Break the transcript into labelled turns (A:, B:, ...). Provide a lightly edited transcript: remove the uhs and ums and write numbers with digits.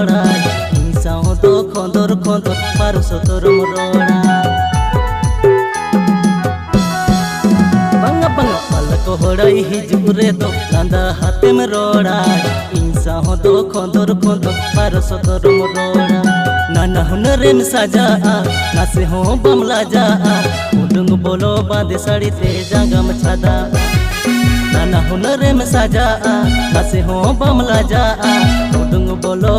A: रोड़ा इन साव दो खोंदर खोंदर पारो सतरम रोड़ा बंगा बंगा पलक होड़ाई हिजुग रे दो लांदा हातेम रोड़ा इन साव दो खोंदर खोंदर पारो सतरम रोड़ा नाना हुनरेम साजा नासे हो बमला जा उडुंग बोलो बांधे साड़ी ते जागम छादा नाना हुनरेम साजा नासे हो बमला जा उडुंग बोलो